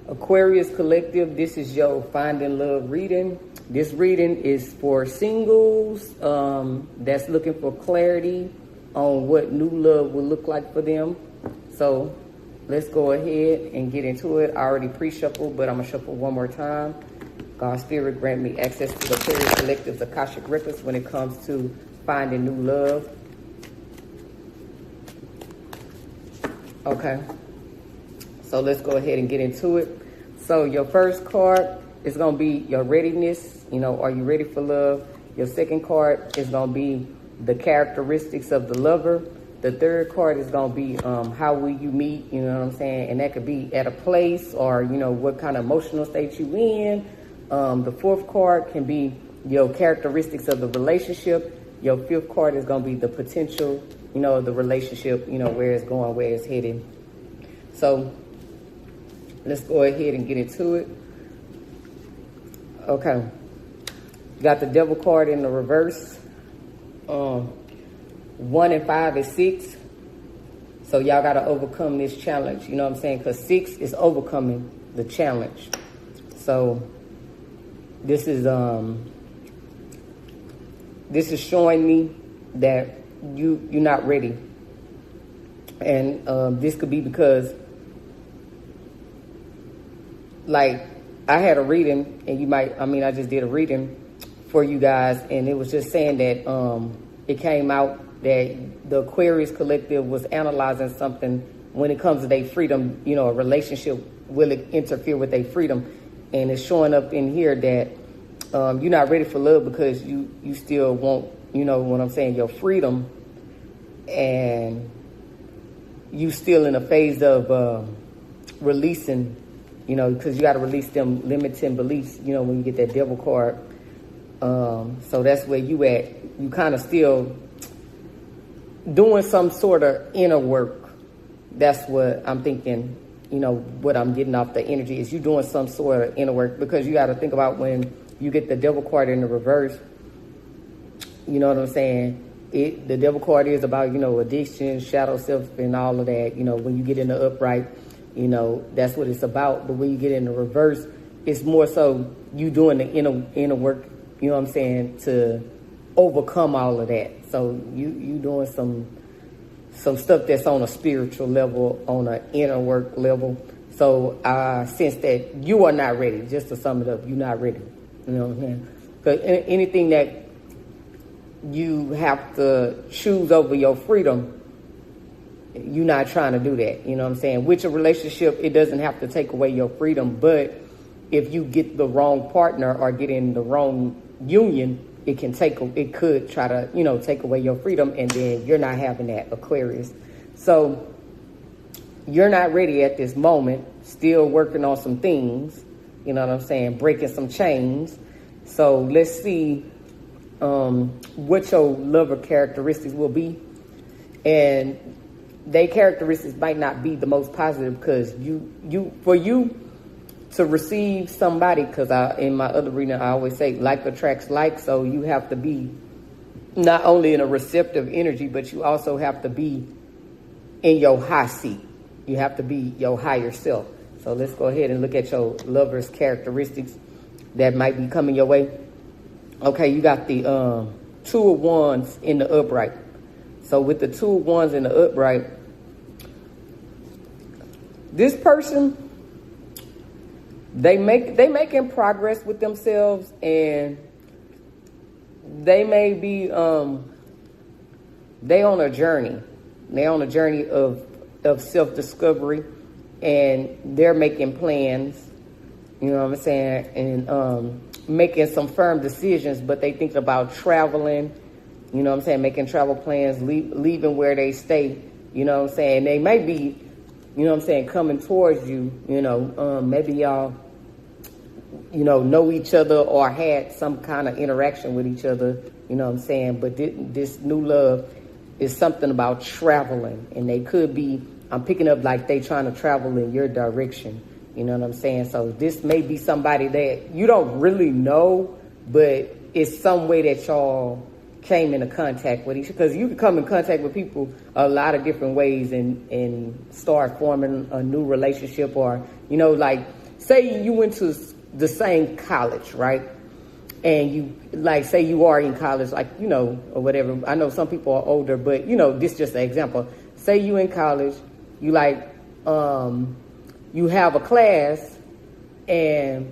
Aquarius Collective, this is your Finding Love reading. This reading is for singles that's looking for clarity on what new love will look like for them. So let's go ahead and get into it. I already pre-shuffled, but I'm going to shuffle one more time. God Spirit grant me access to the Aquarius Collective's Akashic Records when it comes to finding new love. Okay. So let's go ahead and get into it. So your first card is going to be your readiness. You know, are you ready for love? Your second card is going to be the characteristics of the lover. The third card is going to be how will you meet, you know what I'm saying? And that could be at a place or, you know, what kind of emotional state you in. The fourth card can be your characteristics of the relationship. Your fifth card is going to be the potential, you know, the relationship, you know, where it's going, where it's heading. So let's go ahead and get into it. Okay. Got the devil card in the reverse. 1 and 5 is 6. So y'all got to overcome this challenge. You know what I'm saying? Because 6 is overcoming the challenge. So this is showing me that you're not ready. And this could be because, like, I had a reading, and I just did a reading for you guys, and it was just saying that it came out that the Aquarius Collective was analyzing something when it comes to their freedom. You know, a relationship, will it interfere with their freedom? And it's showing up in here that you're not ready for love because you still want, you know what I'm saying, your freedom, and you still in a phase of releasing, you know, because you got to release them limiting beliefs, you know, when you get that devil card. So that's where you at. You kind of still doing some sort of inner work. That's what I'm thinking, you know, what I'm getting off the energy is you doing some sort of inner work, because you got to think about when you get the devil card in the reverse, you know what I'm saying? The devil card is about, you know, addiction, shadow self, and all of that. You know, when you get in the upright, you know, that's what it's about. But when you get in the reverse, it's more so you doing the inner work, you know what I'm saying, to overcome all of that. So you doing some stuff that's on a spiritual level, on an inner work level. So I sense that you are not ready. Just to sum it up, you're not ready. You know what I'm saying? Because anything that you have to choose over your freedom, you're not trying to do that. You know what I'm saying? With a relationship, it doesn't have to take away your freedom. But if you get the wrong partner or get in the wrong union, it could try to, you know, take away your freedom, and then you're not having that, Aquarius. So you're not ready at this moment, still working on some things, you know what I'm saying, breaking some chains. So let's see what your lover characteristics will be. And their characteristics might not be the most positive, because for you to receive somebody, because in my other reading, I always say like attracts like. So you have to be not only in a receptive energy, but you also have to be in your high seat. You have to be your higher self. So let's go ahead and look at your lover's characteristics that might be coming your way. Okay, you got the 2 of Wands in the upright. So with the 2 of Wands in the upright, this person, they making progress with themselves, and they may be they on a journey. They on a journey of self-discovery, and they're making plans, you know what I'm saying, and making some firm decisions, but they think about traveling, you know what I'm saying, making travel plans, leaving where they stay, you know what I'm saying. They may be, you know what I'm saying, coming towards you, you know, maybe y'all, you know each other or had some kind of interaction with each other, you know what I'm saying, but this new love is something about traveling, and they could be, I'm picking up like they trying to travel in your direction, you know what I'm saying. So this may be somebody that you don't really know, but it's some way that y'all came into contact with each other, because you can come in contact with people a lot of different ways and start forming a new relationship, or, you know, like say you went to the same college, right? And you, like, say you are in college, like, you know, or whatever. I know some people are older, but, you know, this is just an example. Say you in college, you like, you have a class, and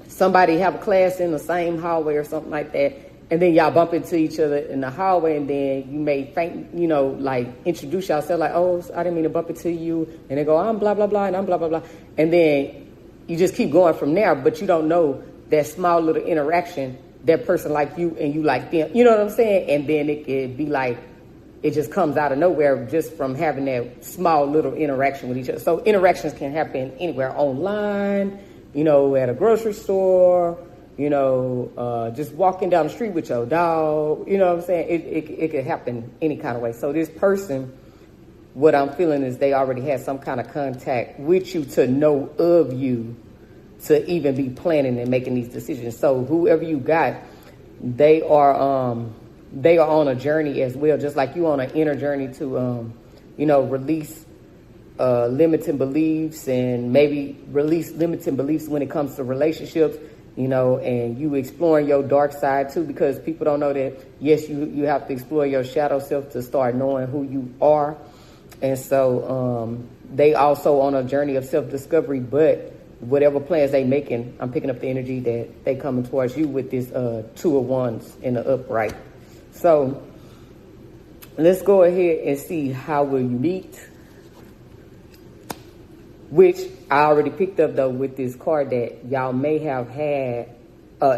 somebody have a class in the same hallway or something like that, and then y'all bump into each other in the hallway, and then you may think, you know, like, introduce yourself, like, oh, I didn't mean to bump into you, and they go, I'm blah, blah, blah, and I'm blah, blah, blah, and then you just keep going from there, but you don't know that small little interaction, that person like you and you like them, you know what I'm saying? And then it could be like, it just comes out of nowhere just from having that small little interaction with each other. So interactions can happen anywhere, online, you know, at a grocery store, you know, just walking down the street with your dog, you know what I'm saying? It could happen any kind of way. So this person, what I'm feeling is they already had some kind of contact with you to know of you, to even be planning and making these decisions. So whoever you got, they are on a journey as well, just like you on an inner journey to, you know, release limiting beliefs, and maybe release limiting beliefs when it comes to relationships, you know, and you exploring your dark side too, because people don't know that, yes, you have to explore your shadow self to start knowing who you are. And so they also on a journey of self-discovery, but whatever plans they making, I'm picking up the energy that they coming towards you with this 2 of Wands in the upright. So let's go ahead and see how will you meet, which I already picked up though with this card, that y'all may have had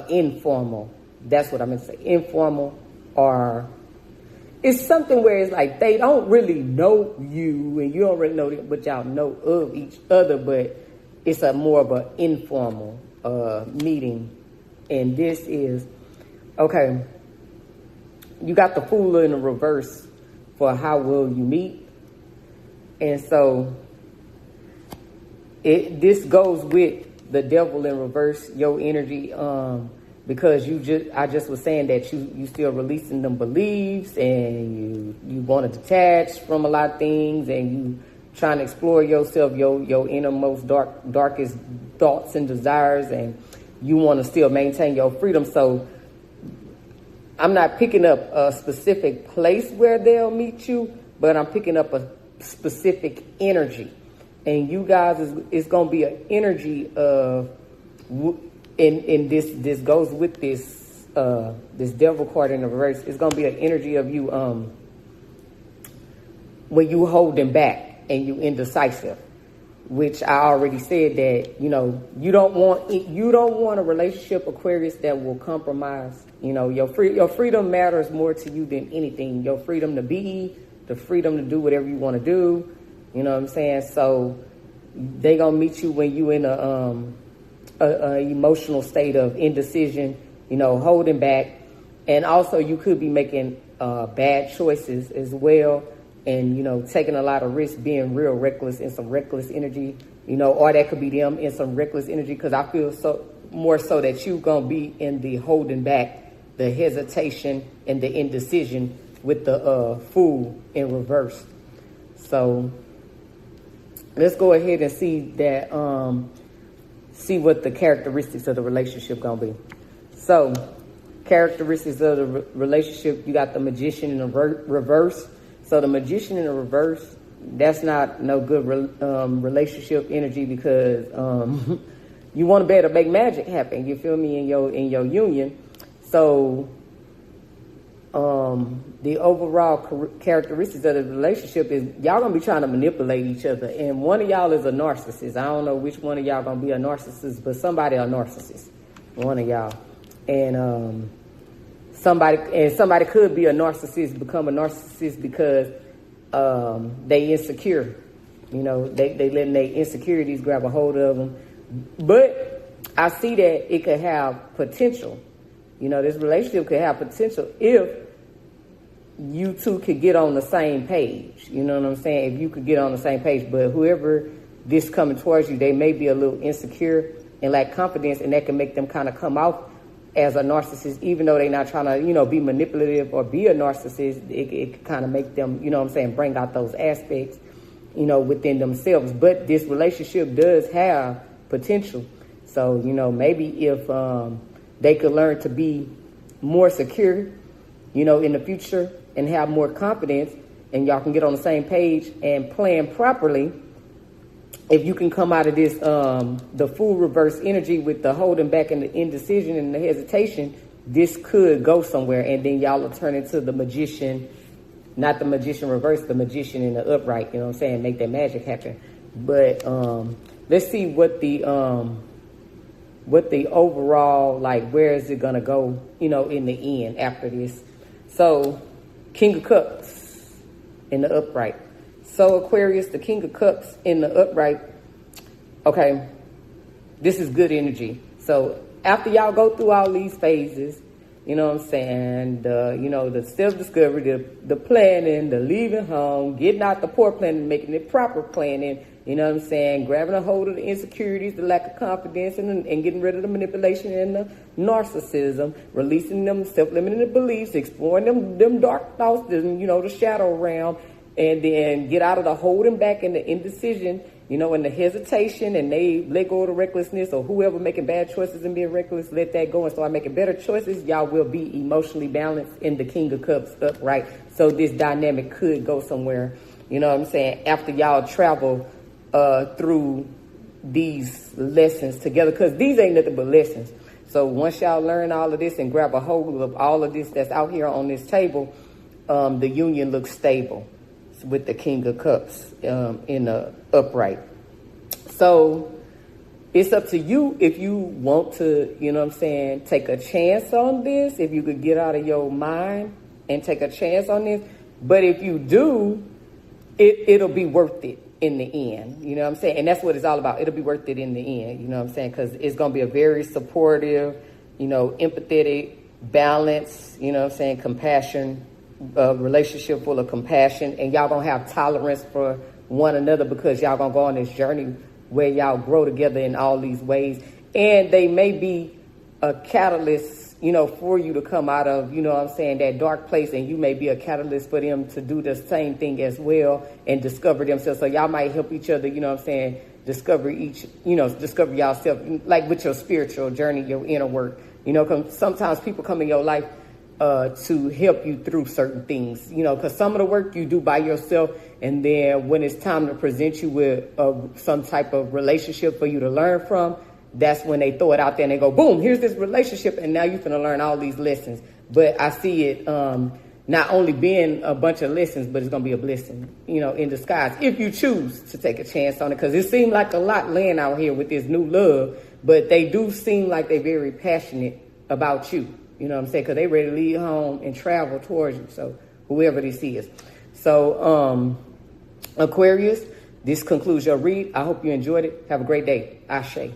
informal, that's what I meant to say, informal, or it's something where it's like they don't really know you and you don't really know them, but y'all know of each other, but it's a more of an informal meeting. And this is, okay, you got the Fool in the reverse for how will you meet. And so this goes with the Devil in reverse, your energy, because I just was saying that you still releasing them beliefs, and you want to detach from a lot of things, and you trying to explore yourself, your innermost darkest thoughts and desires, and you want to still maintain your freedom. So I'm not picking up a specific place where they'll meet you, but I'm picking up a specific energy. And you guys, it's going to be an energy of, and this goes with this Devil card in the reverse. It's going to be an energy of you when you holding back and you indecisive, which I already said that, you know, you don't want a relationship, Aquarius, that will compromise. You know, your freedom matters more to you than anything. Your freedom to be, the freedom to do whatever you want to do. You know what I'm saying? So they gonna meet you when you in a emotional state of indecision, you know, holding back, and also you could be making bad choices as well. And, you know, taking a lot of risks, being real reckless, in some reckless energy, you know, or that could be them in some reckless energy, because I feel so more so that you going to be in the holding back, the hesitation, and the indecision with the Fool in reverse. So let's go ahead and see that, see what the characteristics of the relationship going to be. So characteristics of the relationship, you got the Magician in the reverse. So the Magician in the reverse, that's not no good relationship energy, because you want to be able to make magic happen. You feel me, in your union. So the overall characteristics of the relationship is y'all gonna be trying to manipulate each other, and one of y'all is a narcissist. I don't know which one of y'all gonna be a narcissist, but somebody a narcissist, one of y'all, and somebody could be a narcissist, become a narcissist because they insecure. You know, they letting their insecurities grab a hold of them. But I see that it could have potential. You know, this relationship could have potential if you two could get on the same page. You know what I'm saying? If you could get on the same page. But whoever this coming towards you, they may be a little insecure and lack confidence, and that can make them kind of come out as a narcissist, even though they're not trying to, you know, be manipulative or be a narcissist. It can kind of make them, you know what I'm saying, bring out those aspects, you know, within themselves. But this relationship does have potential. So, you know, maybe if they could learn to be more secure, you know, in the future and have more confidence, and y'all can get on the same page and plan properly, if you can come out of this, the full reverse energy with the holding back and the indecision and the hesitation, this could go somewhere. And then y'all will turn into the magician, not the magician reverse, the magician in the upright, you know what I'm saying? Make that magic happen. But let's see what the overall, like, where is it going to go, you know, in the end after this. So, King of Cups in the upright. So, Aquarius, the King of Cups in the upright. Okay, this is good energy. So, after y'all go through all these phases, you know what I'm saying, you know, the self-discovery, the planning, the leaving home, getting out the poor planning, making it proper planning, you know what I'm saying, grabbing a hold of the insecurities, the lack of confidence, and getting rid of the manipulation and the narcissism, releasing them self-limiting beliefs, exploring them dark thoughts, you know, the shadow realm, and then get out of the holding back and the indecision, you know, and the hesitation, and they let go of the recklessness, or whoever making bad choices and being reckless, let that go and start making better choices. Y'all will be emotionally balanced in the King of Cups upright. So this dynamic could go somewhere, you know what I'm saying, after y'all travel through these lessons together, because these ain't nothing but lessons. So once y'all learn all of this and grab a hold of all of this that's out here on this table, the union looks stable with the King of Cups in the upright. So it's up to you if you want to, you know what I'm saying, take a chance on this, if you could get out of your mind and take a chance on this. But if you do, it'll be worth it in the end, you know what I'm saying? And that's what it's all about. It'll be worth it in the end, you know what I'm saying? Because it's going to be a very supportive, you know, empathetic, balanced, you know what I'm saying, compassion, relationship full of compassion. And y'all going to have tolerance for one another, because y'all going to go on this journey where y'all grow together in all these ways. And they may be a catalyst, you know, for you to come out of, you know what I'm saying, that dark place, and you may be a catalyst for them to do the same thing as well and discover themselves. So y'all might help each other, you know what I'm saying, discover yourself, like with your spiritual journey, your inner work. You know, sometimes people come in your life to help you through certain things, you know, because some of the work you do by yourself, and then when it's time to present you with some type of relationship for you to learn from, that's when they throw it out there and they go, boom, here's this relationship, and now you're going to learn all these lessons. But I see it not only being a bunch of lessons, but it's going to be a blessing, you know, in disguise, if you choose to take a chance on it. Because it seemed like a lot laying out here with this new love, but they do seem like they're very passionate about you, you know what I'm saying, because they ready to leave home and travel towards you, so whoever this is. So, Aquarius, this concludes your read. I hope you enjoyed it. Have a great day. Ashe.